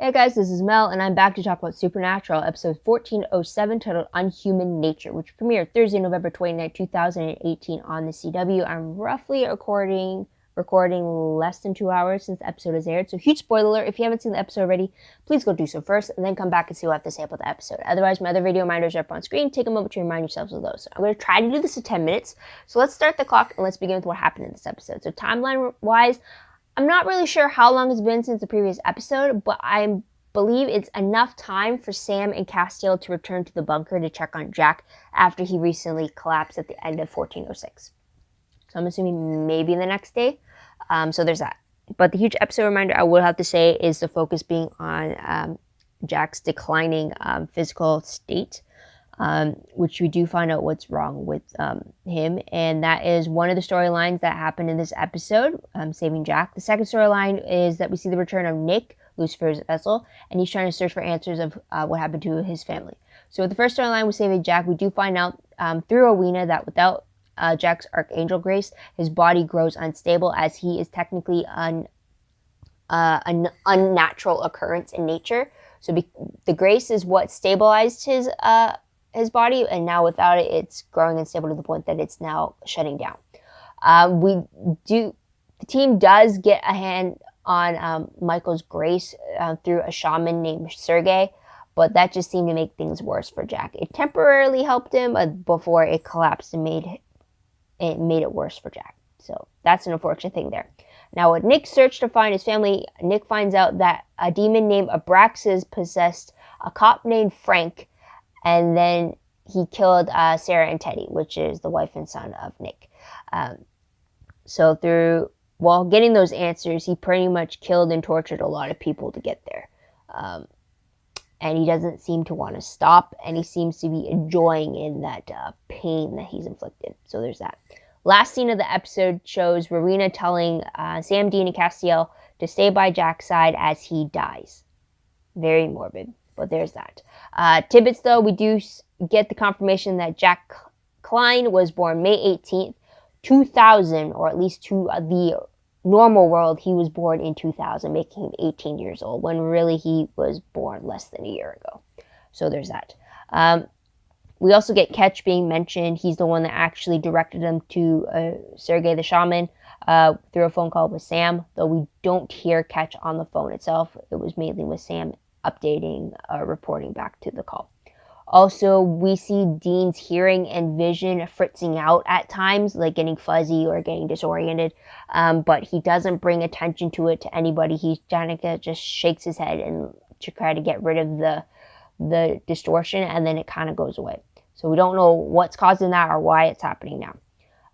Hey guys, this is Mel, and I'm back to talk about Supernatural, episode 1407, titled Unhuman Nature, which premiered Thursday, November 29, 2018 on the CW. I'm roughly recording less than 2 hours since the episode has aired, so huge spoiler alert. If you haven't seen the episode already, please go do so first, and then come back and see what I have to say about the episode. Otherwise, my other video reminders are up on screen. Take a moment to remind yourselves of those. So I'm going to try to do this in 10 minutes, so let's start the clock, and let's begin with what happened in this episode. So timeline-wise, I'm not really sure how long it's been since the previous episode, but I believe it's enough time for Sam and Castiel to return to the bunker to check on Jack after he recently collapsed at the end of 1406. So I'm assuming maybe the next day. So there's that. But the huge episode reminder I would have to say is the focus being on Jack's declining physical state. Which we do find out what's wrong with him, and that is one of the storylines that happened in this episode, saving Jack. The second storyline is that we see the return of Nick, Lucifer's vessel, and he's trying to search for answers of what happened to his family. So with the first storyline with saving Jack, we do find out through Rowena that without Jack's Archangel Grace, his body grows unstable, as he is technically an unnatural occurrence in nature. So the Grace is what stabilized his body, and now without it, it's growing unstable to the point that it's now shutting down. The team does get a hand on Michael's Grace through a shaman named Sergei, but that just seemed to make things worse for Jack. It temporarily helped him, but before it collapsed and made it worse for Jack. So that's an unfortunate thing there. Now, with Nick's search to find his family, Nick finds out that a demon named Abraxas possessed a cop named Frank, and then he killed Sarah and Teddy, which is the wife and son of Nick. So while getting those answers, he pretty much killed and tortured a lot of people to get there. And he doesn't seem to want to stop, and he seems to be enjoying in that pain that he's inflicted. So there's that. Last scene of the episode shows Rowena telling Sam, Dean, and Castiel to stay by Jack's side as he dies. Very morbid. But there's that. Tidbits, though, we do get the confirmation that Jack Klein was born May 18th, 2000, or at least to the normal world, he was born in 2000, making him 18 years old, when really he was born less than a year ago. So there's that. We also get Ketch being mentioned. He's the one that actually directed him to Sergei the Shaman through a phone call with Sam, though we don't hear Ketch on the phone itself. It was mainly with Sam updating, reporting back to the call. Also, we see Dean's hearing and vision fritzing out at times, like getting fuzzy or getting disoriented, but he doesn't bring attention to it to anybody. He just shakes his head and to try to get rid of the distortion, and then it kind of goes away. So we don't know what's causing that or why it's happening now.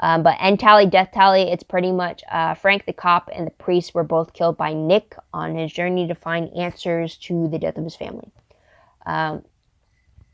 But end tally, death tally, it's pretty much Frank the cop and the priest were both killed by Nick on his journey to find answers to the death of his family.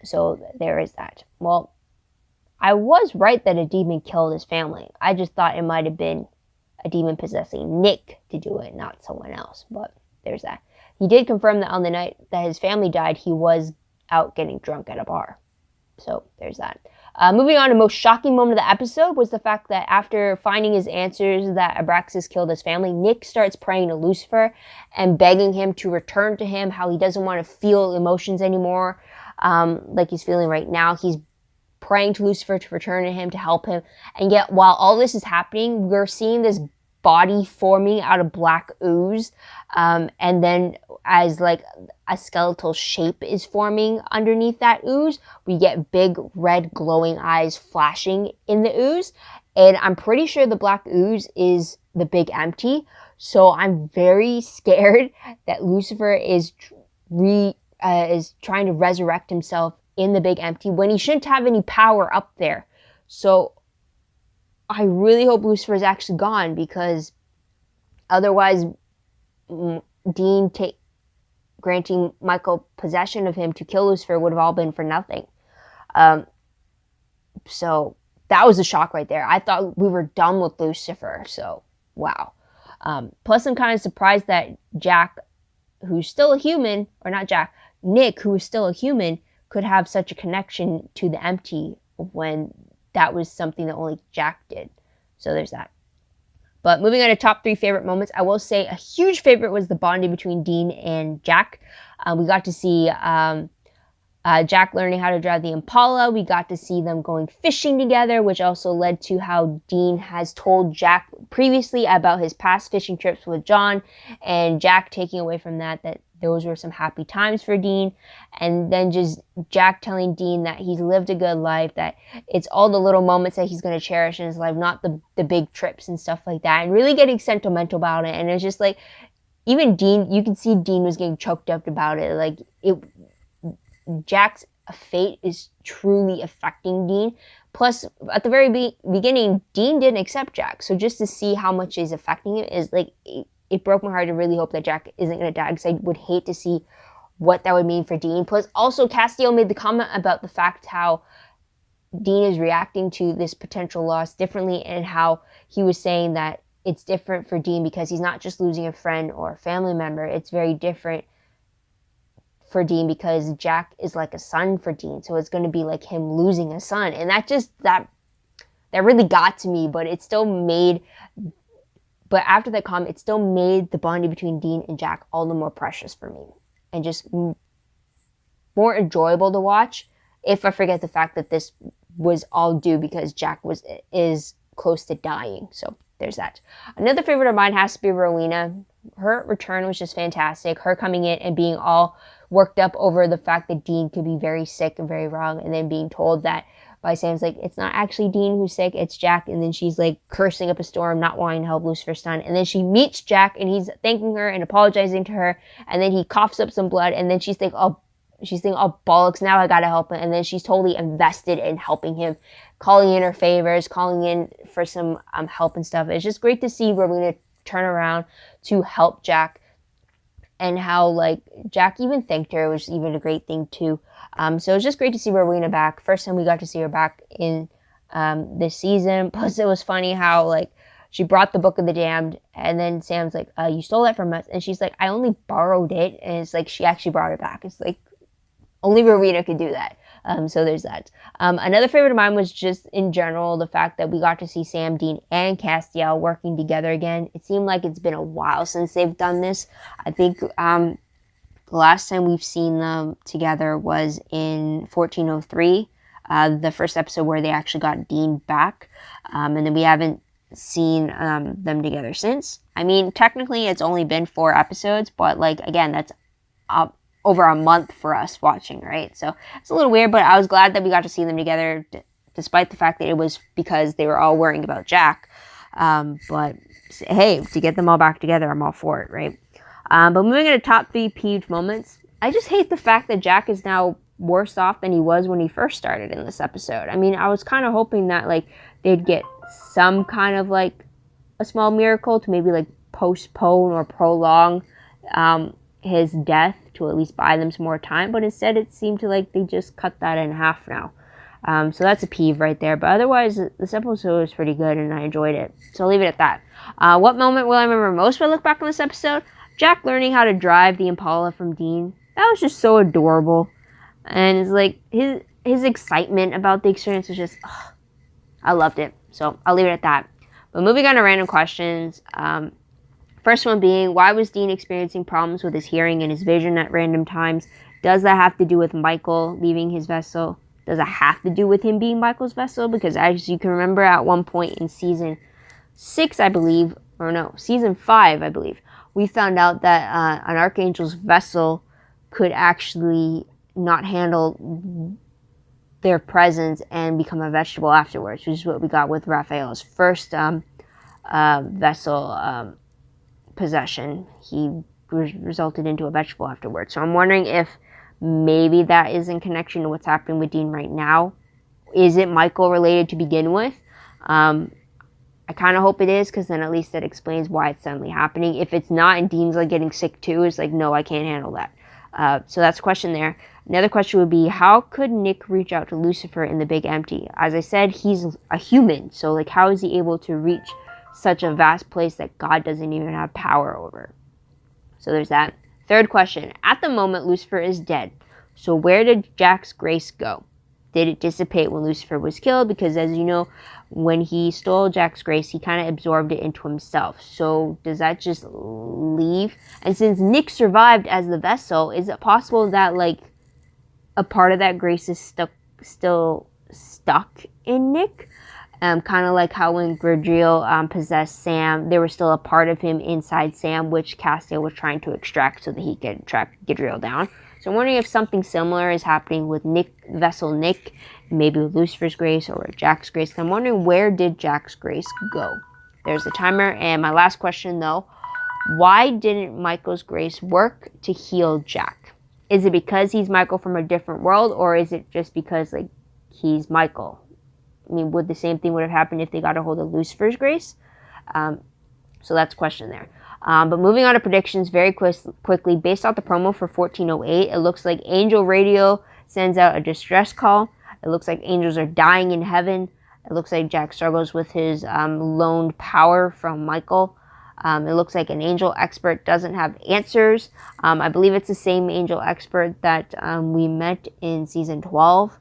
So there is that. Well, I was right that a demon killed his family. I just thought it might have been a demon possessing Nick to do it, not someone else. But there's that. He did confirm that on the night that his family died, he was out getting drunk at a bar. So there's that. Moving on, the most shocking moment of the episode was the fact that after finding his answers that Abraxas killed his family, Nick starts praying to Lucifer and begging him to return to him, how he doesn't want to feel emotions anymore, like he's feeling right now. He's praying to Lucifer to return to him, to help him. And yet, while all this is happening, we're seeing this body forming out of black ooze, and then as like a skeletal shape is forming underneath that ooze, we get big red glowing eyes flashing in the ooze, and I'm pretty sure the black ooze is the big empty. So I'm very scared that Lucifer is trying to resurrect himself in the big empty when he shouldn't have any power up there. So I really hope Lucifer is actually gone, because otherwise Dean granting Michael possession of him to kill Lucifer would have all been for nothing. So that was a shock right there. I thought we were done with Lucifer, so wow. Plus I'm kind of surprised that Jack, who's still a human, or not Jack, Nick, who is still a human, could have such a connection to the empty when that was something that only Jack did. So there's that. But moving on to top 3 favorite moments, I will say a huge favorite was the bonding between Dean and Jack. We got to see Jack learning how to drive the Impala. We got to see them going fishing together, which also led to how Dean has told Jack previously about his past fishing trips with John, and Jack taking away from that those were some happy times for Dean. And then just Jack telling Dean that he's lived a good life, that it's all the little moments that he's going to cherish in his life, not the big trips and stuff like that, and really getting sentimental about it. And it's just like, even Dean, you can see Dean was getting choked up about it. Like, Jack's fate is truly affecting Dean. Plus, at the very beginning, Dean didn't accept Jack. So just to see how much is affecting him is like, it broke my heart to really hope that Jack isn't going to die, because I would hate to see what that would mean for Dean. Plus, also, Castiel made the comment about the fact how Dean is reacting to this potential loss differently, and how he was saying that it's different for Dean because he's not just losing a friend or a family member. It's very different for Dean because Jack is like a son for Dean. So it's going to be like him losing a son. And that really got to me, but it still made... But after that comment, it still made the bonding between Dean and Jack all the more precious for me. And just more enjoyable to watch, if I forget the fact that this was all due because Jack is close to dying. So there's that. Another favorite of mine has to be Rowena. Her return was just fantastic. Her coming in and being all worked up over the fact that Dean could be very sick and very wrong, and then being told that by Sam's like, it's not actually Dean who's sick, it's Jack. And then she's like cursing up a storm, not wanting to help Lucifer's son. And then she meets Jack and he's thanking her and apologizing to her. And then he coughs up some blood, and then she's thinking, oh bollocks, now I gotta help him. And then she's totally invested in helping him, calling in her favors, calling in for some help and stuff. It's just great to see Rowena turn around to help Jack, and how like Jack even thanked her, which is even a great thing too. So it's just great to see Rowena back. First time we got to see her back in this season. Plus it was funny how like she brought the Book of the Damned, and then Sam's like, you stole that from us. And she's like, I only borrowed it. And it's like, she actually brought it back. It's like, only Rowena could do that. So there's that. Another favorite of mine was just in general the fact that we got to see Sam, Dean, and Castiel working together again. It seemed like it's been a while since they've done this. I think the last time we've seen them together was in 1403, the first episode where they actually got Dean back. And then we haven't seen them together since. I mean, technically it's only been 4 episodes, but like, again, that's over a month for us watching, right? So it's a little weird, but I was glad that we got to see them together, despite the fact that it was because they were all worrying about Jack. But hey, to get them all back together, I'm all for it, right? But moving into top 3 peeved moments, I just hate the fact that Jack is now worse off than he was when he first started in this episode. I mean, I was kind of hoping that like they'd get some kind of like a small miracle to maybe like postpone or prolong his death to at least buy them some more time, but instead it seemed to like they just cut that in half now. So that's a peeve right there, but otherwise this episode was pretty good and I enjoyed it, so I'll leave it at that. What moment will I remember most when I look back on this episode? Jack learning how to drive the Impala from Dean. That was just so adorable, and it's like his excitement about the experience was just I loved it, so I'll leave it at that. But moving on to random questions. First one being, why was Dean experiencing problems with his hearing and his vision at random times? Does that have to do with Michael leaving his vessel? Does it have to do with him being Michael's vessel? Because as you can remember, at one point in season 6, I believe, or no, season 5, I believe, we found out that an Archangel's vessel could actually not handle their presence and become a vegetable afterwards, which is what we got with Raphael's first vessel possession. He resulted into a vegetable afterwards. So I'm wondering if maybe that is in connection to what's happening with Dean right now. Is it Michael related to begin with? I kind of hope it is, because then at least that explains why it's suddenly happening. If it's not and Dean's like getting sick too, it's like, no, I can't handle that. So that's a question there. Another question would be, how could Nick reach out to Lucifer in the Big Empty? As I said, he's a human, so like how is he able to reach such a vast place that God doesn't even have power over? So there's that. Third question. At the moment, Lucifer is dead. So where did Jack's grace go? Did it dissipate when Lucifer was killed? Because as you know, when he stole Jack's grace, he kind of absorbed it into himself. So does that just leave? And since Nick survived as the vessel, is it possible that like a part of that grace is still stuck in Nick? Kind of like how when Gradriel possessed Sam, there was still a part of him inside Sam, which Castiel was trying to extract so that he could track Gradriel down. So I'm wondering if something similar is happening with Vessel Nick, maybe with Lucifer's grace or with Jack's grace. I'm wondering, where did Jack's grace go? There's the timer. And my last question, though, why didn't Michael's grace work to heal Jack? Is it because he's Michael from a different world, or is it just because like he's Michael? I mean, would the same thing would have happened if they got a hold of Lucifer's grace? So that's a question there. But moving on to predictions very quickly, based off the promo for 1408, it looks like Angel Radio sends out a distress call. It looks like angels are dying in heaven. It looks like Jack struggles with his loaned power from Michael. It looks like an angel expert doesn't have answers. I believe it's the same angel expert that we met in season 12.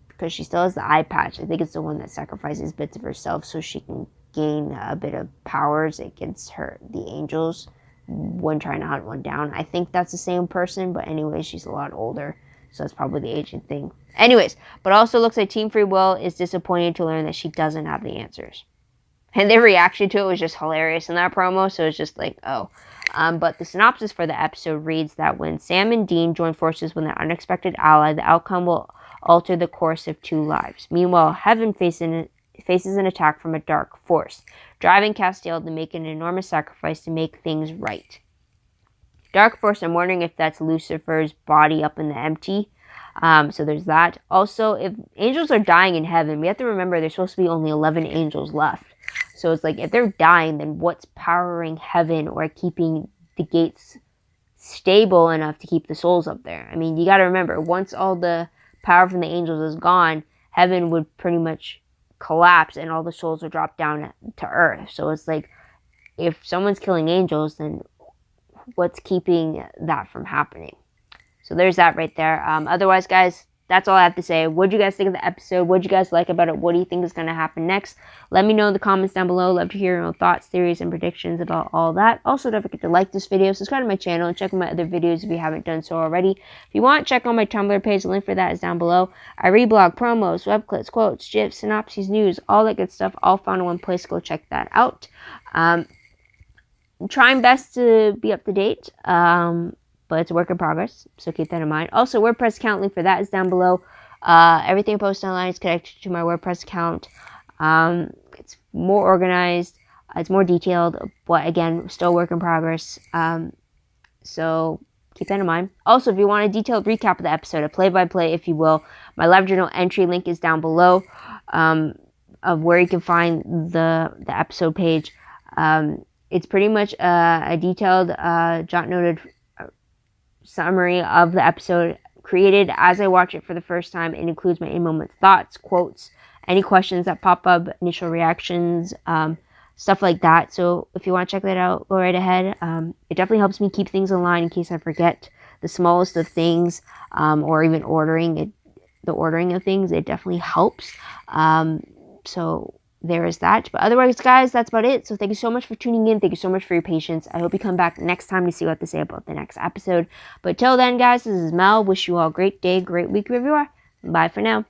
Because she still has the eye patch. I think it's the one that sacrifices bits of herself so she can gain a bit of powers against the angels when trying to hunt one down. I think that's the same person, but anyway, she's a lot older, so that's probably the aging thing. Anyways, but also looks like Team Free Will is disappointed to learn that she doesn't have the answers. And their reaction to it was just hilarious in that promo, so it's just like, oh. But the synopsis for the episode reads that when Sam and Dean join forces with an unexpected ally, the outcome will alter the course of 2 lives. Meanwhile, Heaven faces an attack from a dark force, driving Castiel to make an enormous sacrifice to make things right. Dark force, I'm wondering if that's Lucifer's body up in the empty. So there's that. Also, if angels are dying in heaven, we have to remember there's supposed to be only 11 angels left. So it's like, if they're dying, then what's powering heaven or keeping the gates stable enough to keep the souls up there? I mean, you got to remember, once all the power from the angels is gone, heaven would pretty much collapse and all the souls would drop down to earth. So it's like, if someone's killing angels, then what's keeping that from happening? So there's that right there. Otherwise, guys, that's all I have to say. What did you guys think of the episode? What did you guys like about it? What do you think is going to happen next? Let me know in the comments down below. Love to hear your own thoughts, theories, and predictions about all that. Also, don't forget to like this video, subscribe to my channel, and check out my other videos if you haven't done so already. If you want, check out my Tumblr page. The link for that is down below. I reblog, promos, web clips, quotes, gifs, synopses, news, all that good stuff, all found in one place. Go check that out. I'm trying best to be up to date. But it's a work in progress, so keep that in mind. Also, WordPress account, link for that is down below. Everything I post online is connected to my WordPress account. It's more organized, it's more detailed, but again, still a work in progress. So keep that in mind. Also, if you want a detailed recap of the episode, a play-by-play, if you will, my live journal entry link is down below of where you can find the episode page. It's pretty much a detailed, jot-noted summary of the episode created as I watch it for the first time. It includes my in-moment thoughts, quotes, any questions that pop up, initial reactions, stuff like that. So if you want to check that out, go right ahead. It definitely helps me keep things in line in case I forget the smallest of things, or even the ordering of things. It definitely helps. So there is that. But otherwise, guys, that's about it. So thank you so much for tuning in. Thank you so much for your patience. I hope you come back next time to see what to say about the next episode. But till then, guys, this is Mel. Wish you all a great day, great week wherever you are. Bye for now.